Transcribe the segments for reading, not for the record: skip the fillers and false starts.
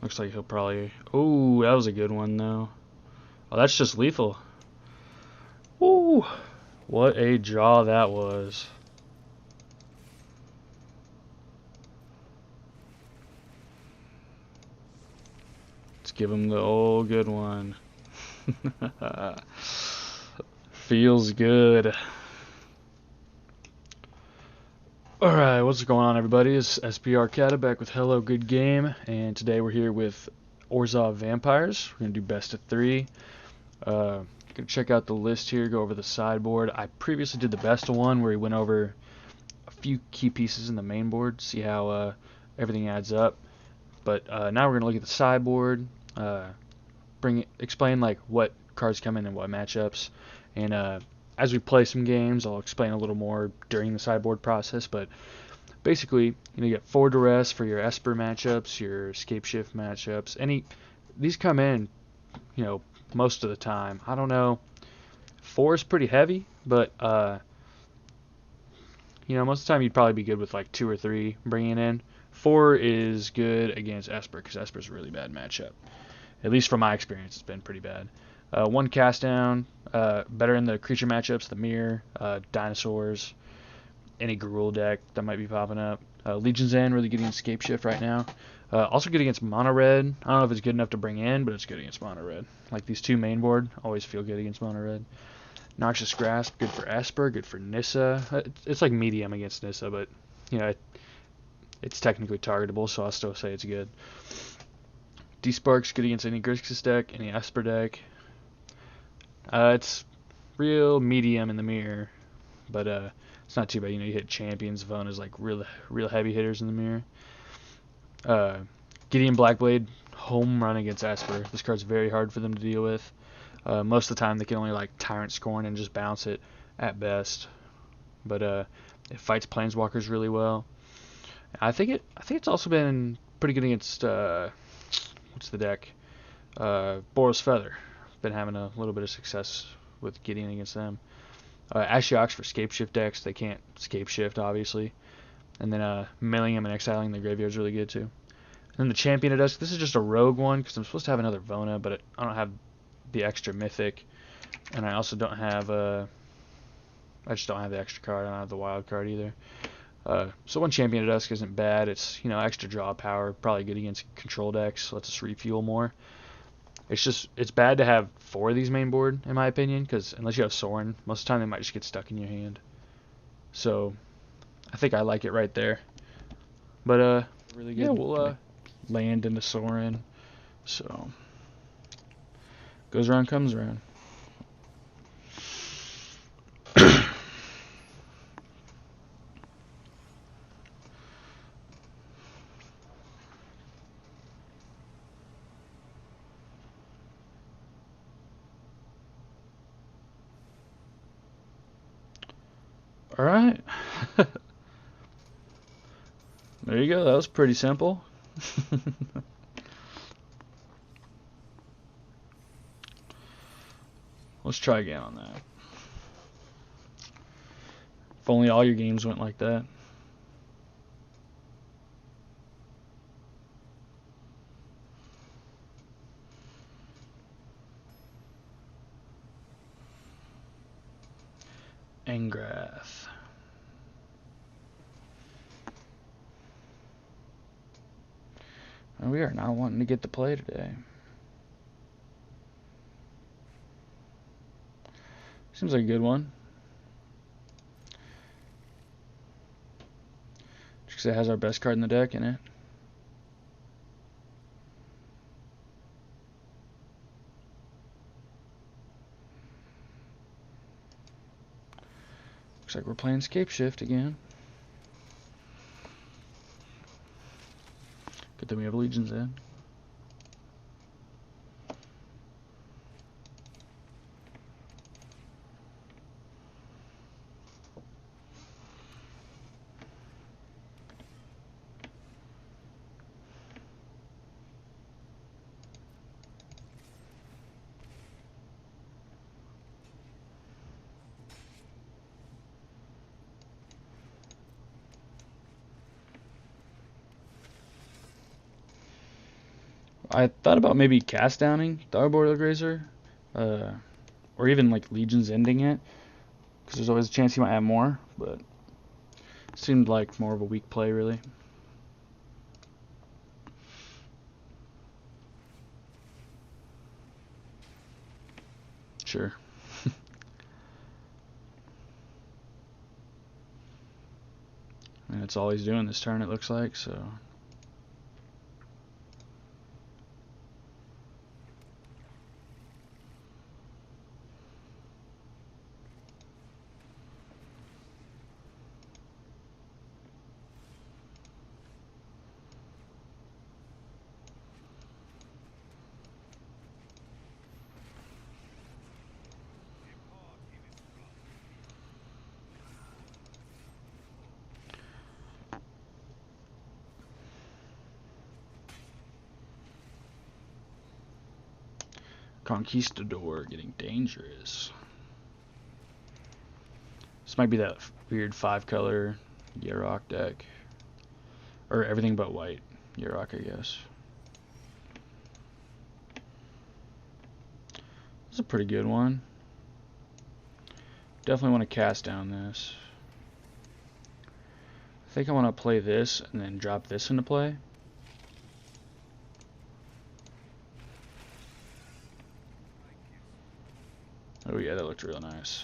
Looks like he'll probably... Oh, that was a good one, though. Oh, that's just lethal. Ooh, what a draw that was. Let's give him the old good one. Feels good. Alright, what's going on, everybody? It's SPR Cata back with Hello Good Game, and today we're here with Orzhov Vampires. We're going to do best of 3. Going to check out the list here, go over the sideboard. I previously did the best of 1 where we went over a few key pieces in the main board, see how everything adds up. But now we're going to look at the sideboard, explain like what cards come in and what matchups, and as we play some games, I'll explain a little more during the sideboard process. But basically, you get 4 Duress for your Esper matchups, your Escape Shift matchups. These come in, most of the time. I don't know. 4 is pretty heavy, but most of the time you'd probably be good with like 2 or 3 bringing in. 4 is good against Esper because Esper's a really bad matchup. At least from my experience, it's been pretty bad. 1 cast down, better in the creature matchups, the mirror, dinosaurs, any Gruul deck that might be popping up. Legion's End, really good against Escape Shift right now. Also good against mono red. I don't know if it's good enough to bring in, but it's good against mono red. Like these 2 main board, always feel good against mono red. Noxious Grasp, good for Esper, good for Nissa. It's like medium against Nissa, but it's technically targetable, so I'll still say it's good. Despark's good against any Grixis deck, any Esper deck. It's real medium in the mirror, but it's not too bad. You hit champions, Vona's like real heavy hitters in the mirror. Gideon Backblade, home run against Esper. This card's very hard for them to deal with. Most of the time they can only like Tyrant Scorn and just bounce it at best. But it fights Planeswalkers really well. I think it's also been pretty good against what's the deck? Boros Feather. Been having a little bit of success with Gideon against them. Ashiok's for Escape Shift decks. They can't Escape Shift, obviously. And then milling them and exiling the graveyard is really good, too. And then the Champion of Dusk. This is just a rogue one, because I'm supposed to have another Vona, but I don't have the extra Mythic. And I also don't have... I just don't have the extra card. I don't have the wild card, either. So 1 Champion of Dusk isn't bad. It's, extra draw power. Probably good against control decks. Lets us refuel more. It's bad to have 4 of these main board, in my opinion, because unless you have Sorin, most of the time they might just get stuck in your hand. So, I think I like it right there. But, really good. Yeah, we'll land into Sorin. So, goes around, comes around. Alright. There you go. That was pretty simple. Let's try again on that. If only all your games went like that. Engrath. We are not wanting to get the play today. Seems like a good one. Just because it has our best card in the deck in it. Looks like we're playing Escape Shift again. Good thing we have Legion's End. I thought about maybe cast downing the Arboreal Grazer, or even like Legion's ending it, because there's always a chance he might have more, but it seemed like more of a weak play, really. Sure. And that's all he's doing this turn, it looks like, so. Conquistador getting dangerous. This might be that weird 5-color Yarok deck. Or everything but white Yarok, I guess. It's a pretty good one. Definitely want to cast down this. I think I want to play this and then drop this into play. Oh yeah, that looked real nice.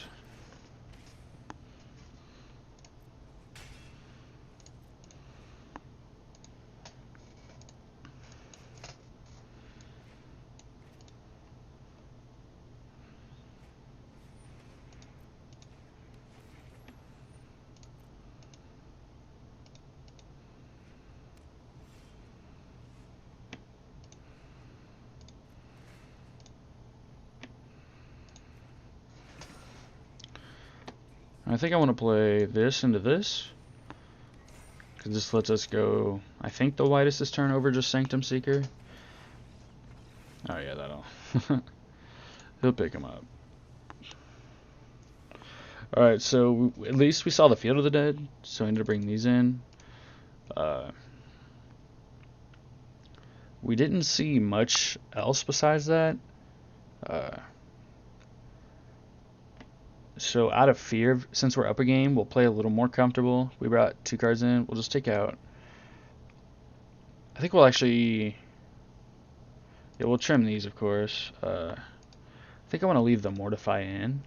I think I want to play this into this, because this lets us go, I think, the whitest this turn over just Sanctum Seeker. Oh yeah, that'll he'll pick him up. Alright, so at least we saw the Field of the Dead, so I need to bring these in. We didn't see much else besides that. So out of fear, since we're up a game, we'll play a little more comfortable. We brought 2 cards in. We'll just take out. I think we'll actually. Yeah, we'll trim these, of course. I think I want to leave the Mortify in.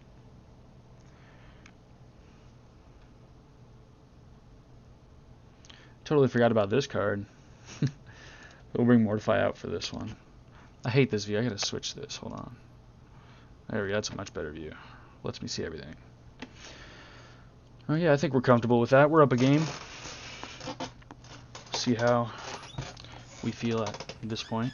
Totally forgot about this card. We'll bring Mortify out for this one. I hate this view. I gotta switch this. Hold on. There we go. That's a much better view. Lets me see everything. Oh yeah, I think we're comfortable with that. We're up a game. See how we feel at this point.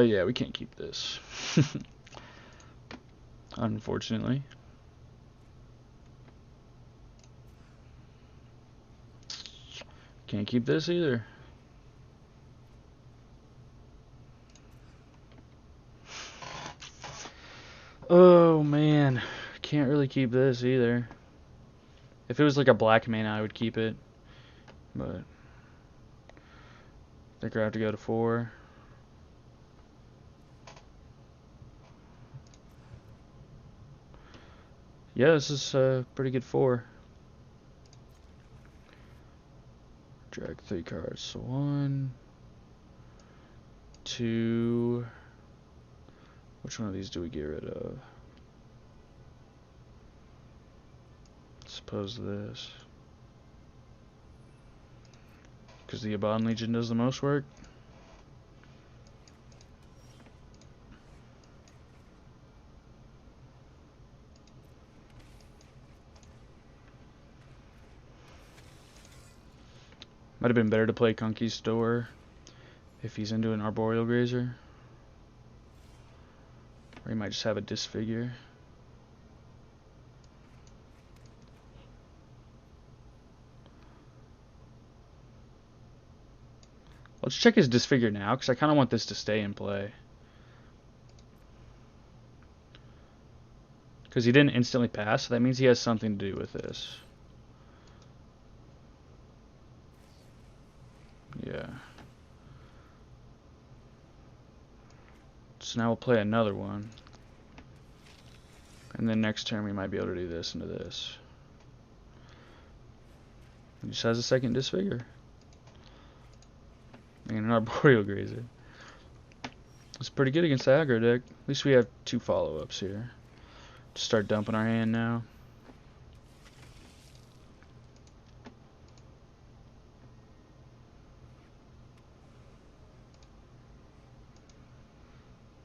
Yeah, we can't keep this. Unfortunately. Can't keep this either. Oh man, can't really keep this either. If it was like a black mana, I would keep it, but I think I have to go to 4. Yeah, this is a pretty good 4. Drag 3 cards. So 1, 2. Which one of these do we get rid of? Suppose this. Because the Abaddon Legion does the most work. Might have been better to play Conquistador if he's into an Arboreal Grazer. Or he might just have a Disfigure. Let's check his disfigure now, because I kind of want this to stay in play. Because he didn't instantly pass, so that means he has something to do with this. Yeah. So now we'll play another one. And then next turn we might be able to do this into this. He just has a second disfigure. And an Arboreal Grazer. It's pretty good against the aggro deck. At least we have 2 follow-ups here. Just start dumping our hand now.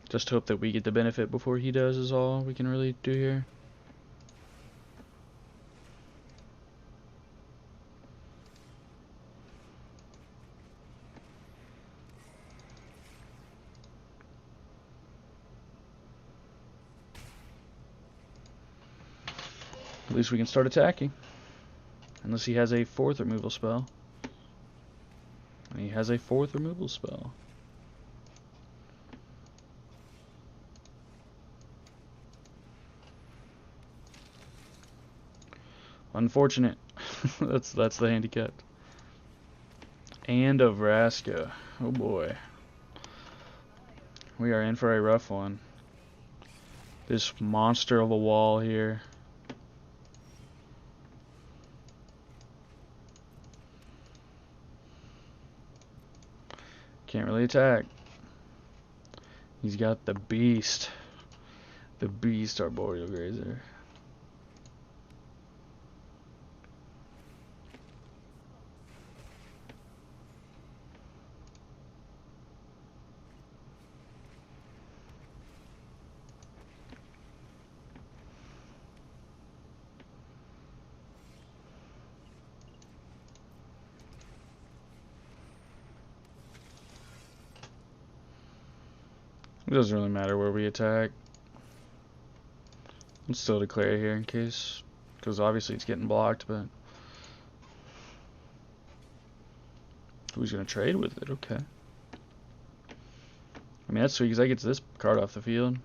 Just hope that we get the benefit before he does is all we can really do here. At least we can start attacking. Unless he has a 4th removal spell. And he has a 4th removal spell. Unfortunate. that's the handicap. And a Vraska. Oh boy. We are in for a rough one. This monster of a wall here. Can't really attack. He's got the beast. The beast Arboreal Grazer. It doesn't really matter where we attack. Let's still declare here in case, because obviously it's getting blocked, but who's going to trade with it? Okay. I mean, that's sweet because that gets this card off the field.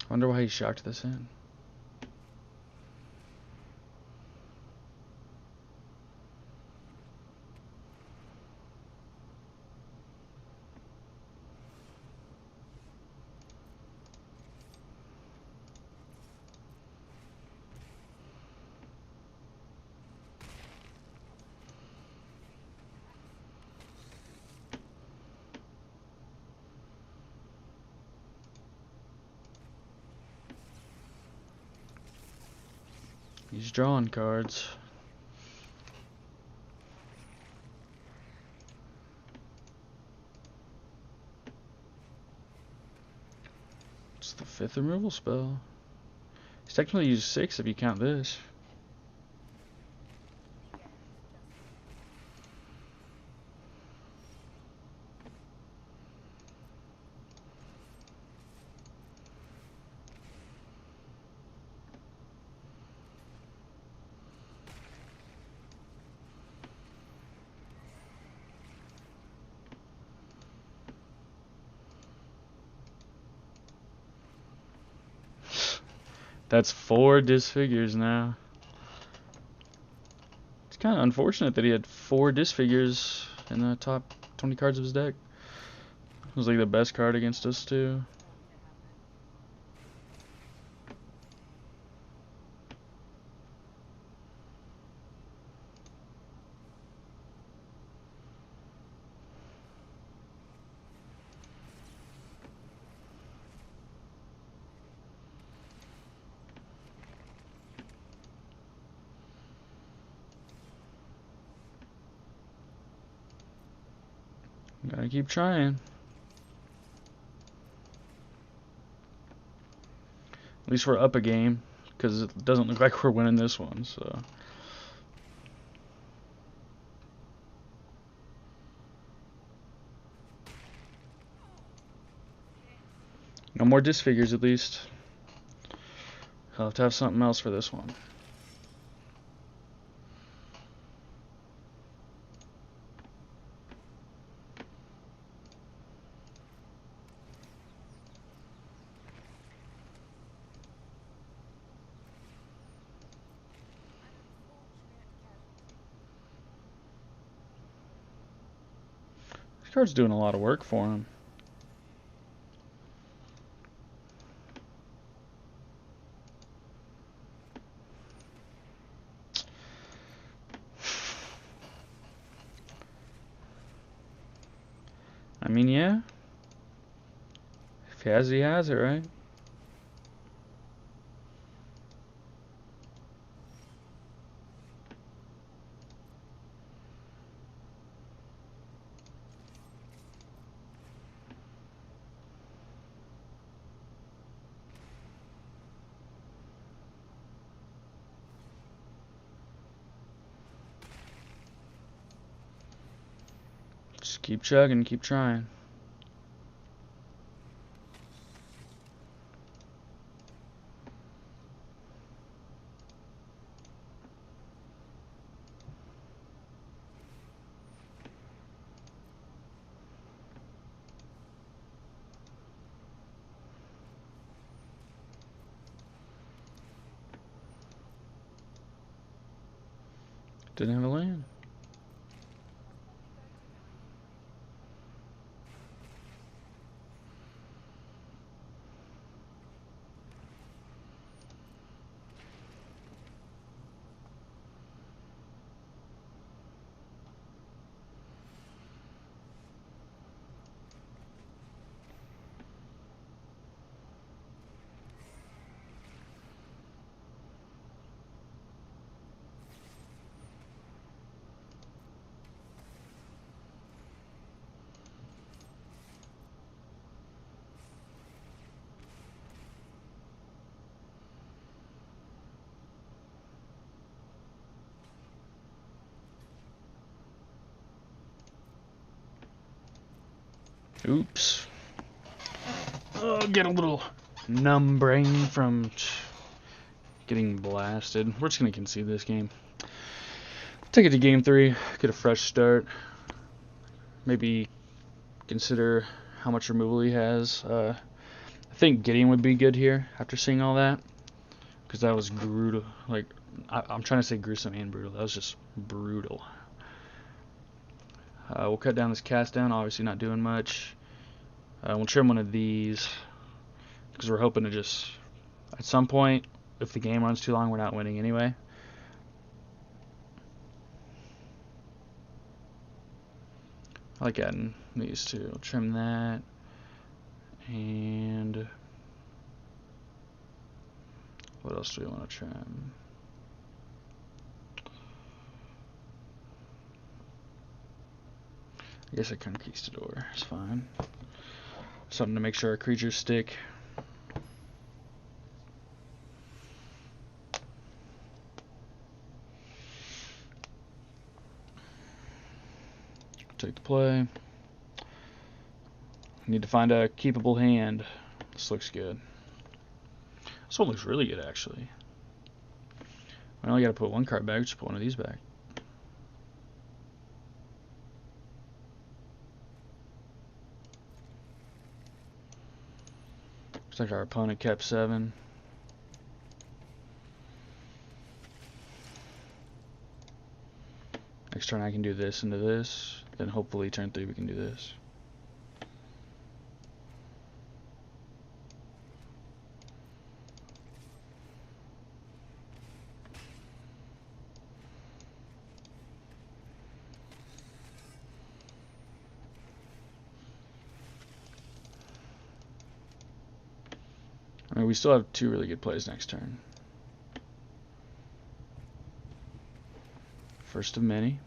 I wonder why he shocked this in. He's drawing cards. It's the 5th removal spell. He's technically used 6 if you count this. That's 4 disfigures now. It's kind of unfortunate that he had 4 disfigures in the top 20 cards of his deck. It was like the best card against us too. Gotta keep trying. At least we're up a game, because it doesn't look like we're winning this one, so. No more disfigures at least. I'll have to have something else for this one. This card's doing a lot of work for him. I mean, yeah. If he has it, right? Just keep chugging, keep trying. Didn't have a land. Oops. Oh, get a little numb brain from getting blasted. We're just going to concede this game. Take it to game 3, get a fresh start. Maybe consider how much removal he has. I think Gideon would be good here after seeing all that. Because that was brutal. Like, I'm trying to say gruesome and brutal. That was just brutal. We'll cut down this cast down, obviously not doing much. We'll trim one of these because we're hoping to just, at some point, if the game runs too long, we're not winning anyway. I like adding these two. We'll trim that. And what else do we want to trim? I guess a Conquistador is fine. Something to make sure our creatures stick. Take the play. Need to find a keepable hand. This looks good. This one looks really good, actually. I only got to put one card back. Just put one of these back. Looks like our opponent kept 7. Next turn I can do this into this. Then hopefully turn 3 we can do this. I mean, we still have 2 really good plays next turn. First of many.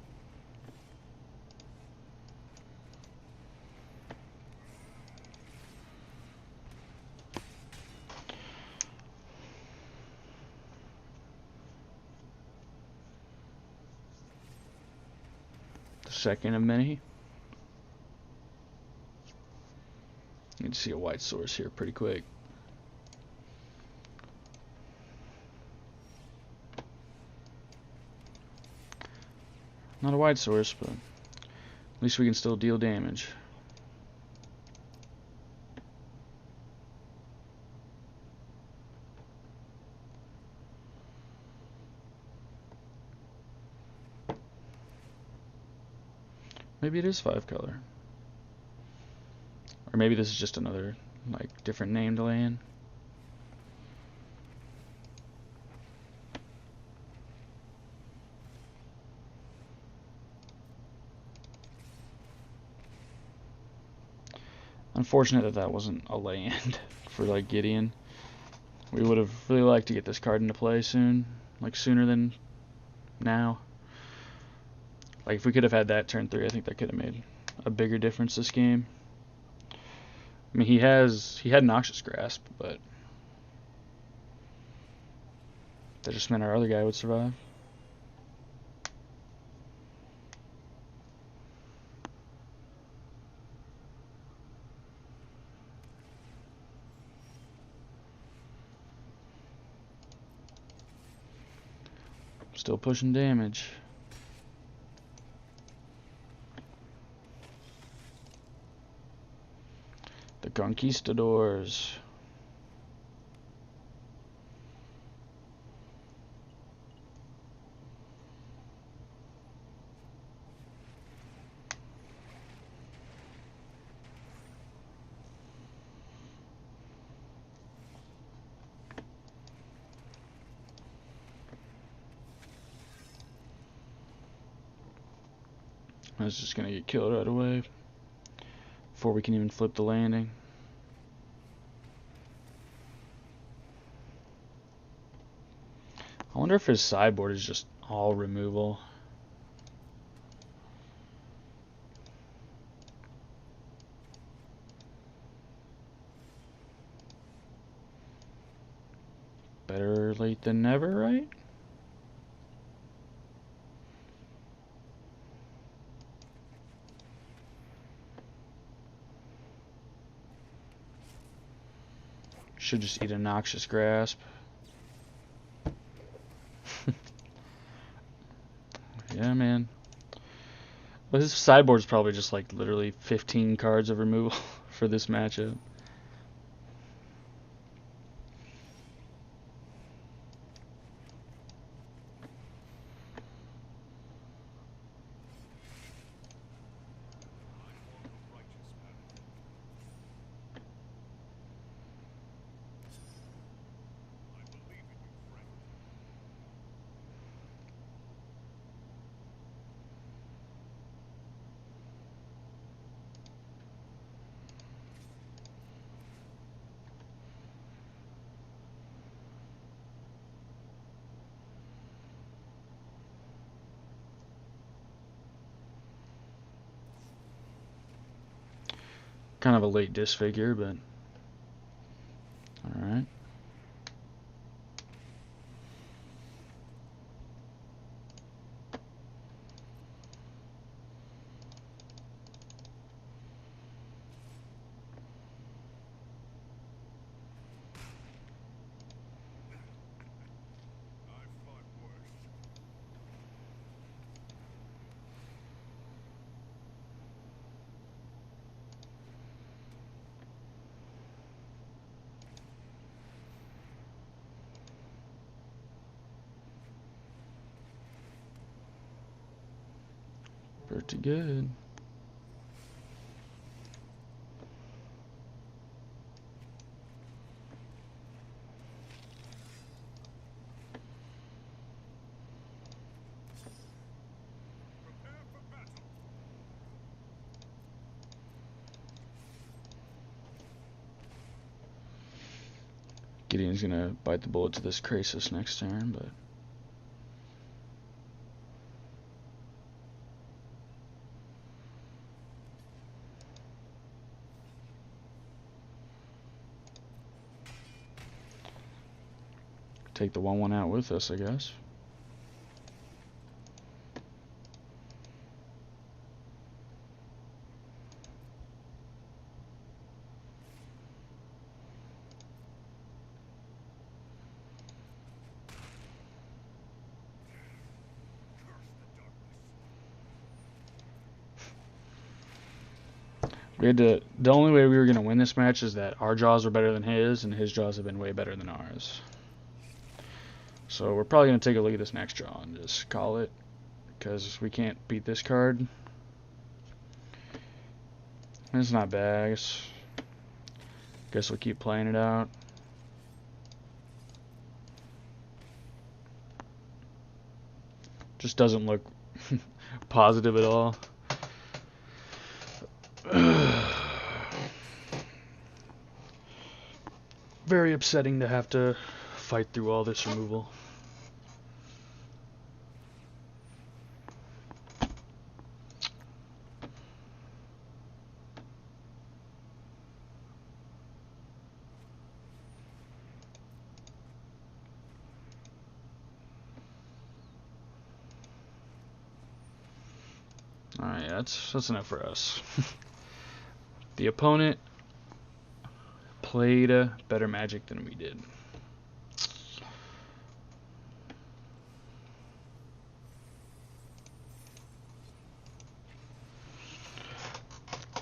The second of many. Need to see a white source here pretty quick. Not a wide source, but at least we can still deal damage. Maybe it is 5 color. Or maybe this is just another, like, different named land. Unfortunate that that wasn't a land for, like, Gideon. We would have really liked to get this card into play soon. Like, sooner than now. Like, if we could have had that turn 3, I think that could have made a bigger difference this game. I mean, he had Noxious Grasp, but that just meant our other guy would survive. Still pushing damage. The Conquistadors. I was just gonna get killed right away before we can even flip the landing. I wonder if his sideboard is just all removal. Better late than never, right? Should just eat a Noxious Grasp. Yeah, man. Well, his sideboard's probably just like literally 15 cards of removal for this matchup. Kind of a late disfigure, but alright. Pretty good. Gideon's gonna bite the bullet to this Krasis next turn, but take the 1/1 out with us, I guess. The only way we were going to win this match is that our draws were better than his, and his draws have been way better than ours. So we're probably going to take a look at this next draw and just call it, because we can't beat this card. It's not bad. Guess we'll keep playing it out. Just doesn't look positive at all. Very upsetting to have to fight through all this removal. Alright, that's enough for us. The opponent played better Magic than we did.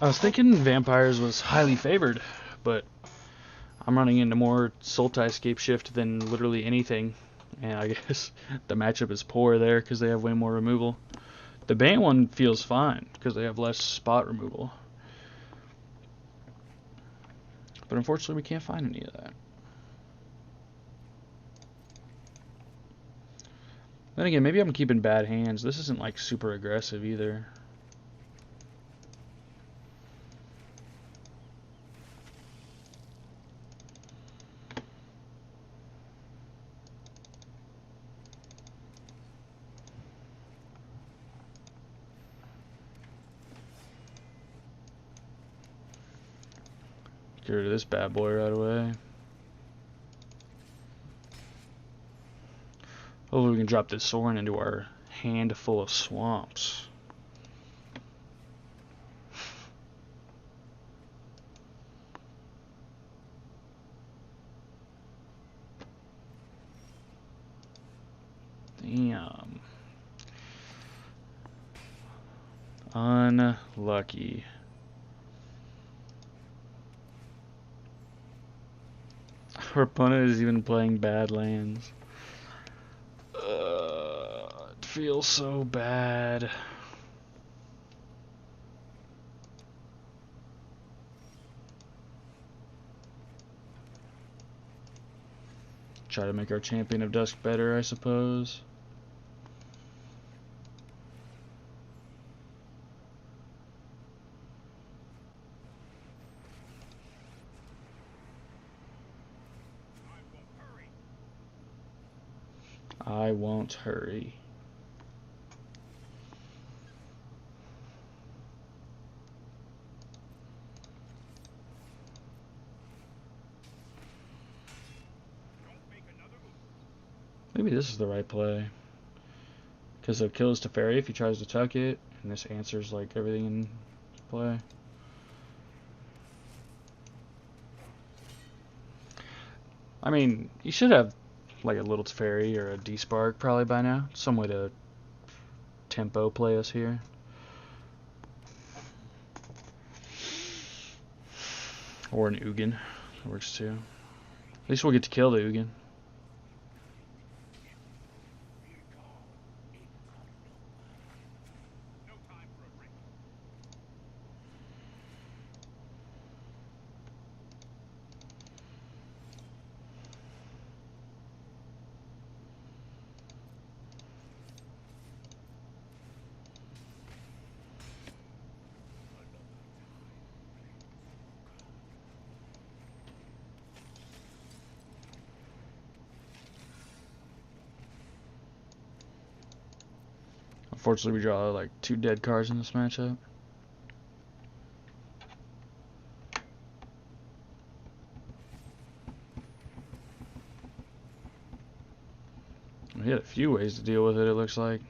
I was thinking Vampires was highly favored, but I'm running into more Sultai Scape Shift than literally anything, and I guess the matchup is poor there because they have way more removal. The Bane one feels fine because they have less spot removal. But unfortunately we can't find any of that. Then again, maybe I'm keeping bad hands. This isn't like super aggressive either. Get rid of this bad boy right away. Hopefully we can drop this Sorin into our hand full of swamps. Damn. Unlucky. Our opponent is even playing bad lands. It feels so bad. Try to make our Champion of Dusk better, I suppose. I won't hurry. Maybe this is the right play. Because he'll kill his Teferi if he tries to tuck it, and this answers like everything in play. I mean, you should have like a little Teferi or a Despark probably by now. Some way to tempo play us here. Or an Ugin. That works too. At least we'll get to kill the Ugin. Unfortunately, we draw like 2 dead cards in this matchup. We had a few ways to deal with it, it looks like.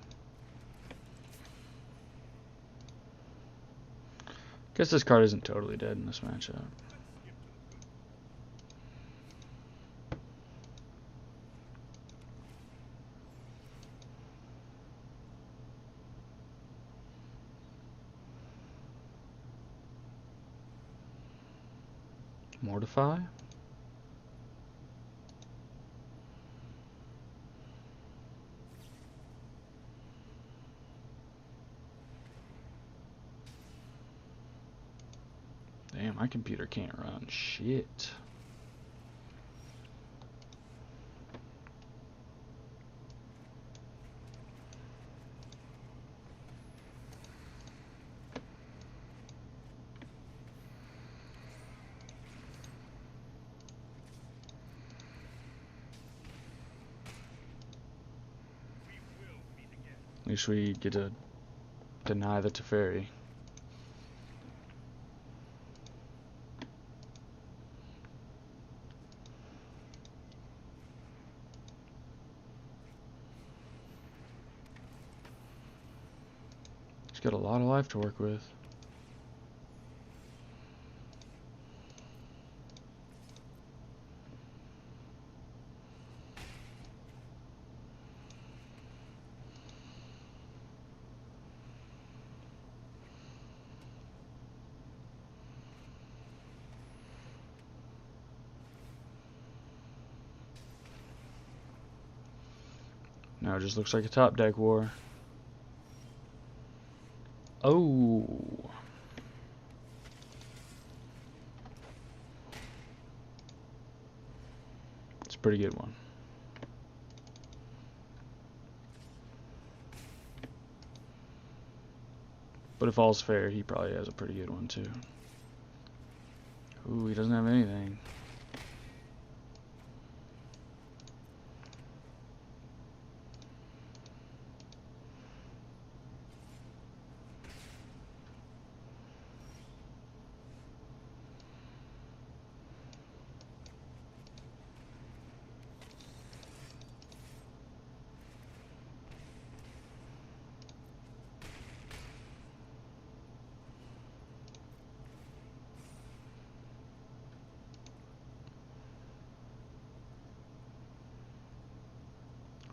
Guess this card isn't totally dead in this matchup. Mortify. Damn, my computer can't run shit. At least we get to deny the Teferi. He's got a lot of life to work with. Now it just looks like a top deck war. Oh. It's a pretty good one. But if all's fair, he probably has a pretty good one too. Ooh, he doesn't have anything.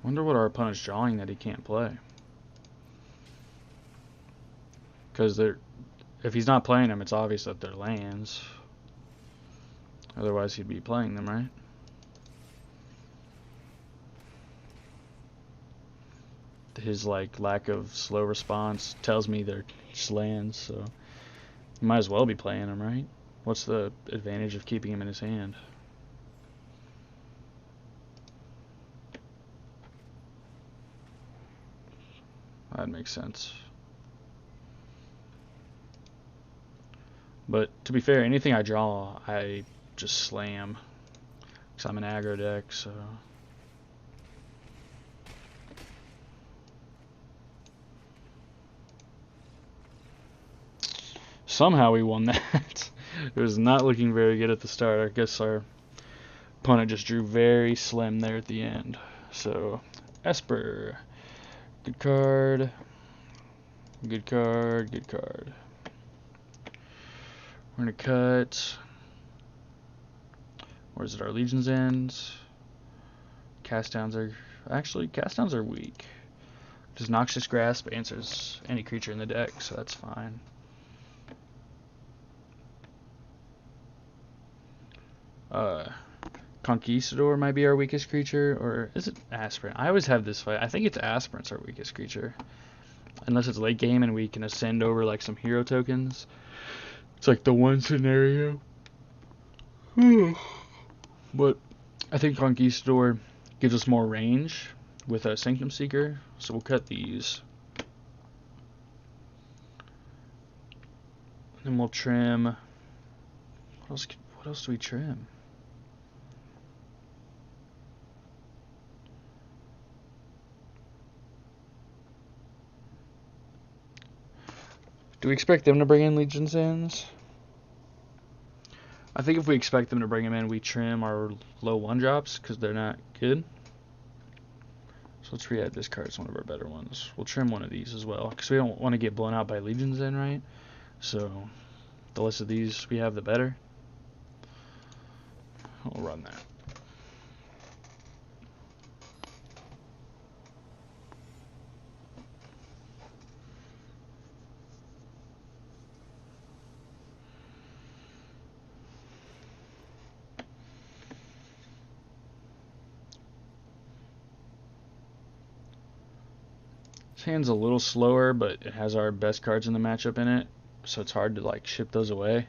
Wonder what our opponent's drawing that he can't play. Because if he's not playing them, it's obvious that they're lands. Otherwise, he'd be playing them, right? His lack of slow response tells me they're just lands, so he might as well be playing them, right? What's the advantage of keeping him in his hand? That makes sense. But to be fair, anything I draw, I just slam. Because I'm an aggro deck, so... Somehow we won that. It was not looking very good at the start. I guess our opponent just drew very slim there at the end. So, Esper. Good card. Good card. Good card. We're going to cut. Where's it? Our Legion's Ends. Cast downs are... Actually, cast downs are weak. Because Noxious Grasp answers any creature in the deck, so that's fine. Conquistador might be our weakest creature, or is it Aspirant? I always have this fight. I think it's Aspirant's our weakest creature. Unless it's late game and we can ascend over like some hero tokens. It's like the one scenario. But I think Conquistador gives us more range with a Sanctum Seeker, so we'll cut these. And then we'll trim. What else do we trim? Do we expect them to bring in Legion's Ends? I think if we expect them to bring them in, we trim our low 1-drops because they're not good. So let's re-add this card. It's one of our better ones. We'll trim one of these as well because we don't want to get blown out by Legion's End, right? So the less of these we have, the better. We'll run that. hand's a little slower, but it has our best cards in the matchup in it, so it's hard to like ship those away.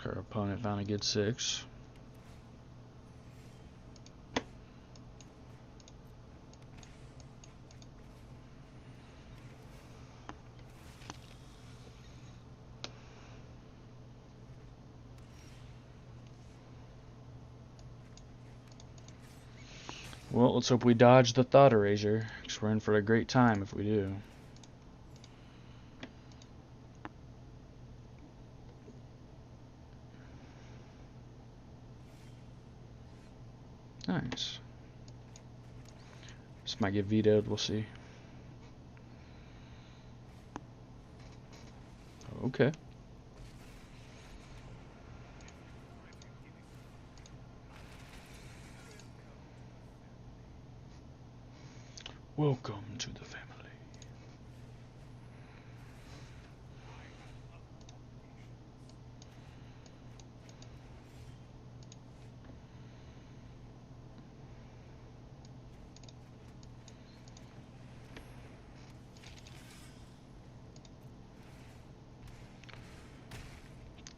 Our opponent found a good 6. Well, let's hope we dodge the Thought Erasure, because we're in for a great time if we do. Nice. This might get vetoed, we'll see. Okay. Welcome to the family.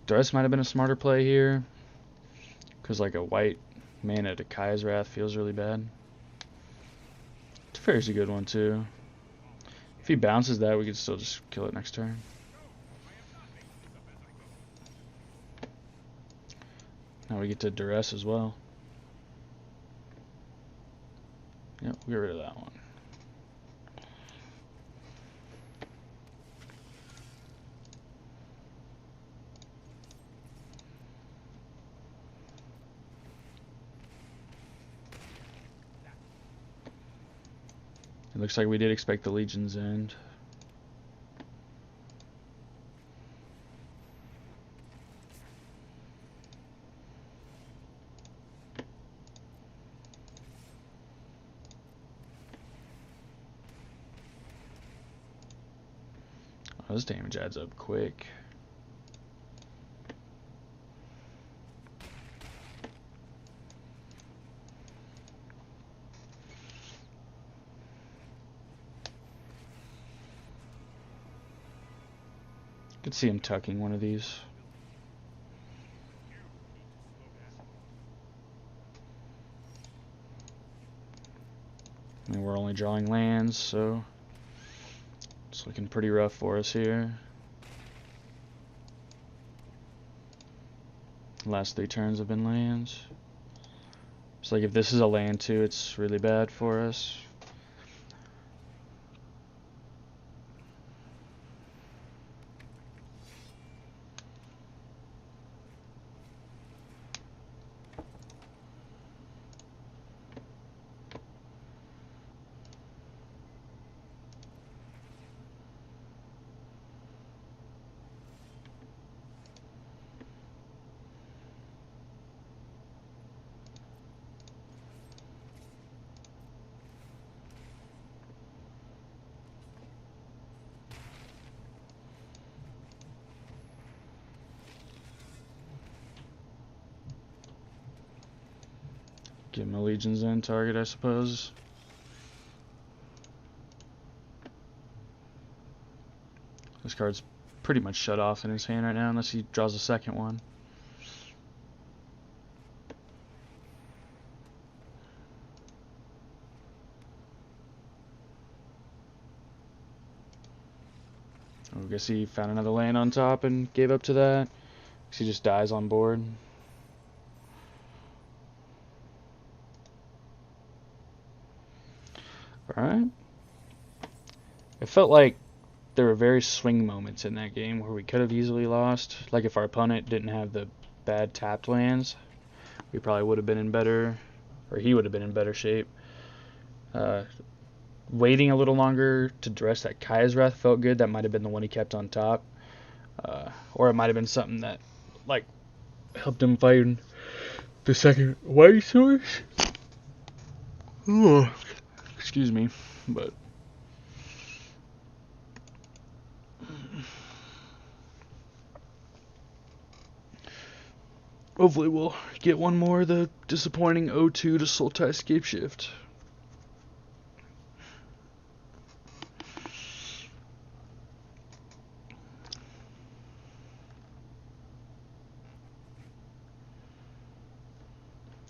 Duress might have been a smarter play here, because like a white mana to Kaya's Wrath feels really bad. Teferi's a good one too. If he bounces that, we could still just kill it next turn. Now we get to Duress as well. Yep, we'll get rid of that one. It looks like we did expect the Legion's End. Oh, this damage adds up quick. Could see him tucking one of these. I mean, we're only drawing lands, so it's looking pretty rough for us here. The last 3 turns have been lands. It's like if this is a land too, it's really bad for us. Get my Legion's End target, I suppose. This card's pretty much shut off in his hand right now, unless he draws a second one. I guess he found another land on top and gave up to that, because he just dies on board. Alright. It felt like there were very swing moments in that game where we could have easily lost. Like if our opponent didn't have the bad tapped lands, we probably would have been in better, or he would have been in better shape. Waiting a little longer to dress that Kaya's Wrath felt good. That might have been the one he kept on top. Or it might have been something that like helped him fight the second white source. Oh, excuse me, but Hopefully we'll get one more of the disappointing 0-2 to Sultai Scapeshift.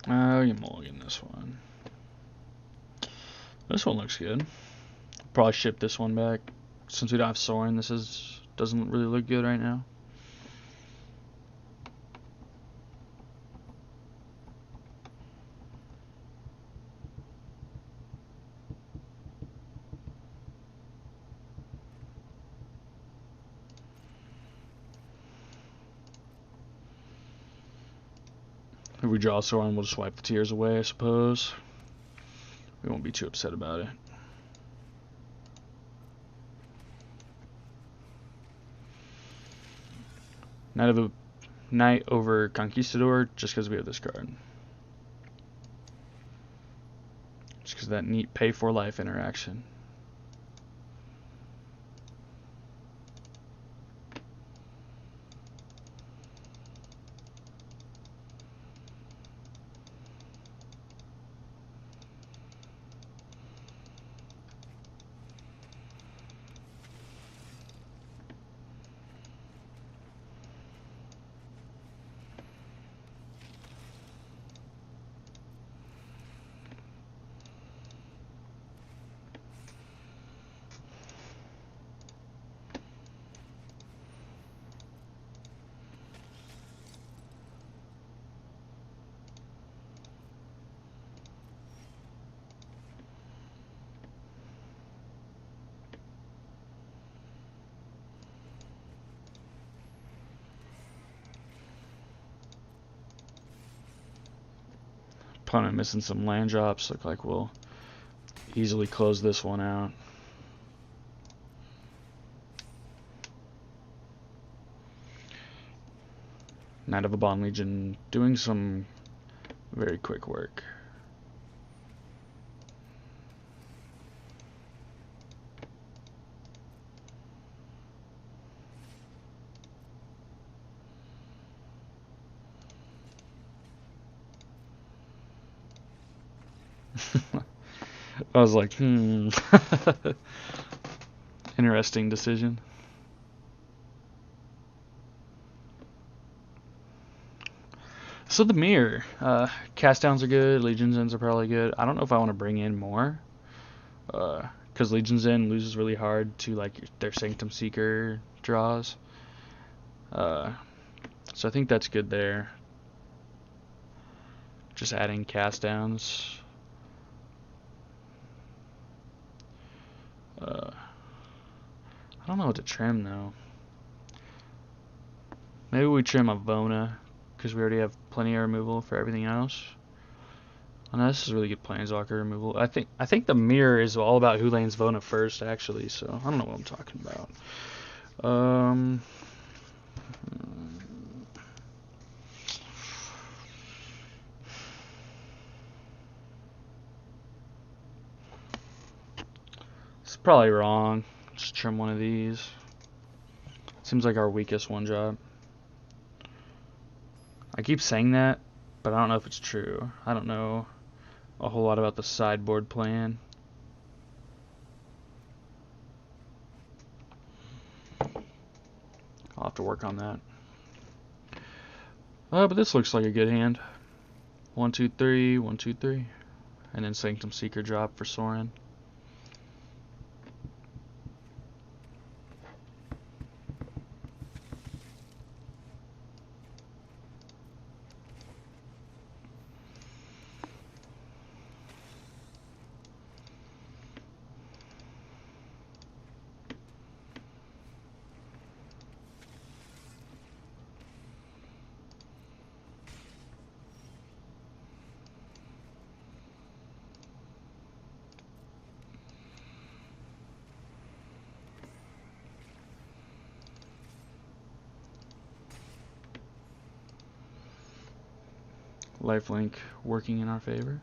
You mulligan this one. This one looks good. Probably ship this one back. Since we don't have Sorin, this doesn't really look good right now. If we draw Sorin, we'll just wipe the tears away, I suppose. We won't be too upset about it. Knight over Conquistador, just because we have this card. Just because of that neat pay for life interaction. Opponent missing some land drops. Look like we'll easily close this one out. Knight of a Bond Legion doing some very quick work. I was like, interesting decision. So the mirror, cast downs are good, Legion's Ends are probably good. I don't know if I want to bring in more, because Legion's End loses really hard to like their Sanctum Seeker draws. So I think that's good there. Just adding cast downs. I don't know what to trim though. Maybe we trim a Vona, because we already have plenty of removal for everything else. Oh, no, this is really good Planeswalker removal. I think the mirror is all about who lanes Vona first, actually. So I don't know what I'm talking about. It's probably wrong. Just trim one of these. Seems like our weakest one job. I keep saying that, but I don't know if it's true. I don't know a whole lot about the sideboard plan. I'll have to work on that. But this looks like a good hand. 1, 2, 3, 1, 2, 3. And then Sanctum Seeker drop for Sorin. Lifelink working in our favor.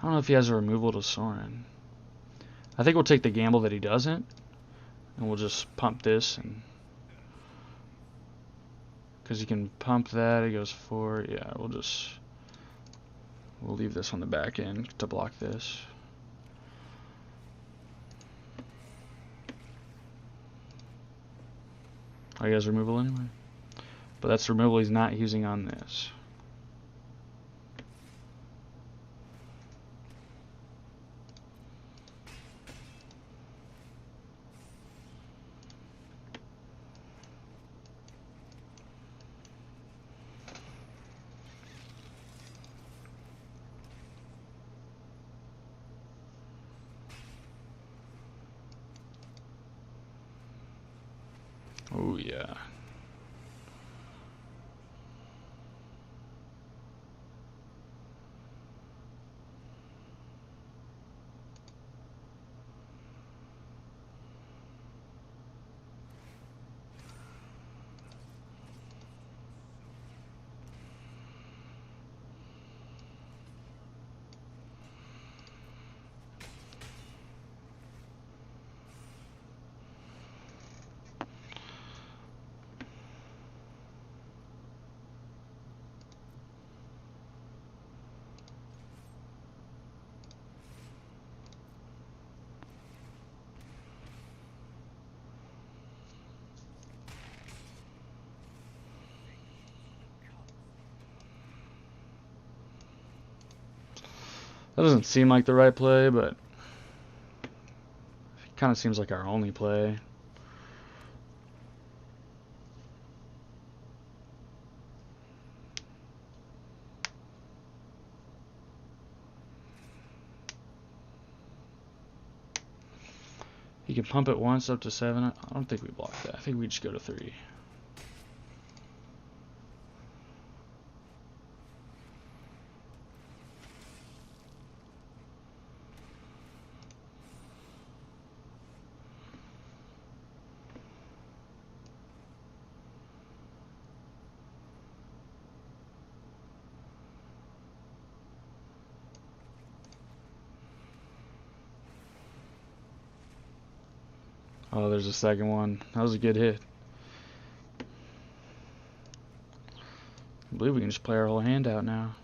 I don't know if he has a removal to Sorin. I think we'll take the gamble that he doesn't, and we'll just pump this, and because he can pump that, it goes 4. Yeah, we'll leave this on the back end to block this. Oh, he has removal anyway, but that's removal he's not using on this. Oh yeah. That doesn't seem like the right play, but it kind of seems like our only play. He can pump it once up to 7. I don't think we block that. I think we just go to 3. Oh, there's a second one. That was a good hit. I believe we can just play our whole hand out now.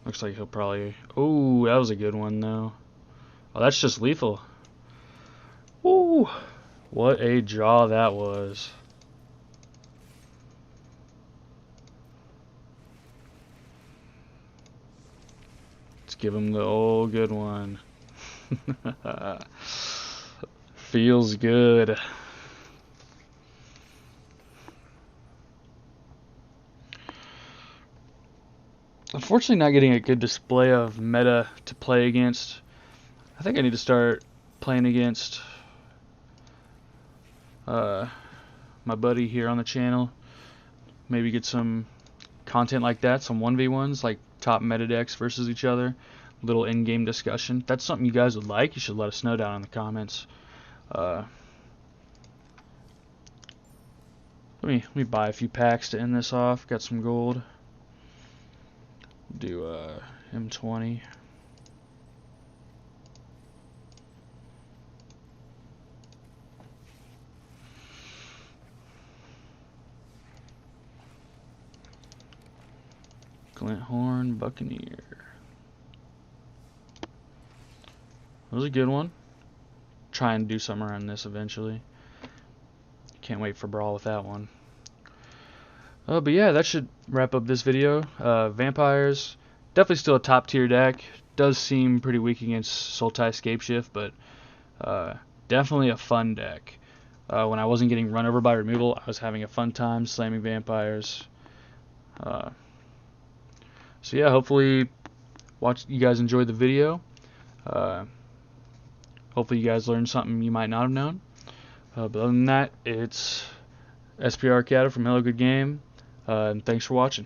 Looks like he'll probably... Oh, that was a good one, though. Oh, that's just lethal. Ooh, what a draw that was. Let's give him the old good one. Feels good. Unfortunately, not getting a good display of meta to play against. I think I need to start playing against my buddy here on the channel. Maybe get some content like that, some 1v1s, like top meta decks versus each other. Little in-game discussion. If that's something you guys would like, you should let us know down in the comments. Let me buy a few packs to end this off. Got some gold. Do M20. Glinthorn Buccaneer. That was a good one. Try and do something around this eventually. Can't wait for Brawl with that one. But yeah, that should wrap up this video. Vampires, definitely still a top tier deck. Does seem pretty weak against Sultai Scapeshift, but definitely a fun deck. When I wasn't getting run over by removal, I was having a fun time slamming vampires. So yeah, hopefully you guys enjoyed the video. Hopefully you guys learned something you might not have known. But other than that, it's SP Arcada from Hello Good Game, and thanks for watching.